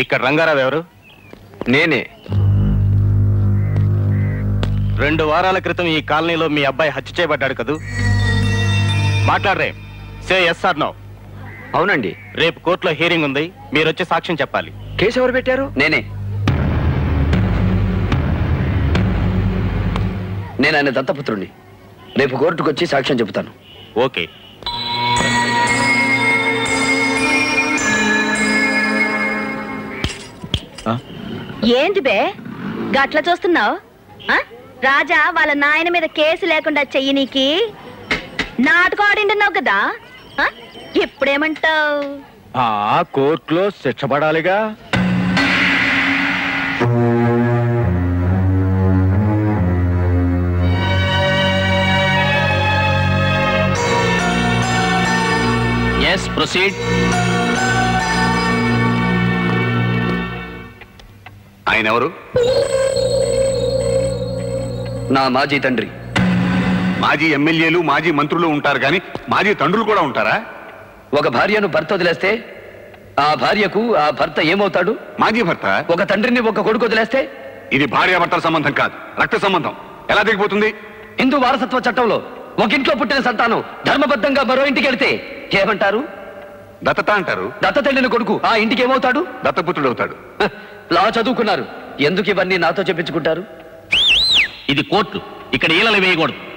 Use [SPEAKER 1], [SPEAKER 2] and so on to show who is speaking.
[SPEAKER 1] ఇక్కడ రంగారావు ఎవరు?
[SPEAKER 2] నేనే.
[SPEAKER 1] 2 వారాల క్రితం ఈ కాలనీలో మీ అబ్బాయి హత్య చేయబడ్డాడు కదూ? మాట్లాడరే. Say yes or no.
[SPEAKER 2] అవునండి.
[SPEAKER 1] రేపు కోర్టులో హీరింగ్ ఉంది, మీరు వచ్చి సాక్ష్యం చెప్పాలి.
[SPEAKER 2] కేసు ఎవరు పెట్టారు? నేనే. నేను ఆయన దత్తపుత్రుణ్ణి. రేపు కోర్టుకు వచ్చి సాక్ష్యం చెబుతాను.
[SPEAKER 1] ఓకే.
[SPEAKER 3] ఏంటి బే గట్ల చూస్తున్నావు? రాజా వాళ్ళ నాయన మీద కేసు లేకుండా చెయ్యి నీకి నాటుకోడింటున్నావు కదా, ఇప్పుడేమంటావు?
[SPEAKER 1] కోర్టులో శిక్ష పడాలిగా.
[SPEAKER 2] Yes, proceed.
[SPEAKER 4] ఆయన ఎవరు?
[SPEAKER 2] నా మాజీ తండ్రి.
[SPEAKER 4] మాజీ ఎమ్మెల్యేలు మాజీ మంత్రులు ఉంటారు కానీ మాజీ తండ్రులు కూడా ఉంటారా?
[SPEAKER 2] ఒక భార్యను భర్త వదిలేస్తే ఆ భార్యకు ఆ భర్త ఏమవుతాడు?
[SPEAKER 4] మాజీ భర్త.
[SPEAKER 2] ఒక తండ్రిని ఒక కొడుకు వదిలేస్తే?
[SPEAKER 4] ఇది భార్యాభర్తల సంబంధం కాదు, రక్త సంబంధం. ఎలా దిగిపోతుంది?
[SPEAKER 2] హిందూ వారసత్వ చట్టంలో ఒక ఇంట్లో పుట్టిన సంతానం ధర్మబద్ధంగా మరో ఇంటికి వెళితే ఏమంటారు?
[SPEAKER 4] దత్తత అంటారు.
[SPEAKER 2] దత్త తల్లిన కొడుకు ఆ ఇంటికి ఏమవుతాడు?
[SPEAKER 4] దత్తపుత్రుడు అవుతాడు.
[SPEAKER 2] లా చదువుకున్నారు, ఎందుకు ఇవన్నీ నాతో చెప్పించుకుంటారు?
[SPEAKER 5] ఇది కోర్టు, ఇక్కడ ఈలలు వేయకూడదు.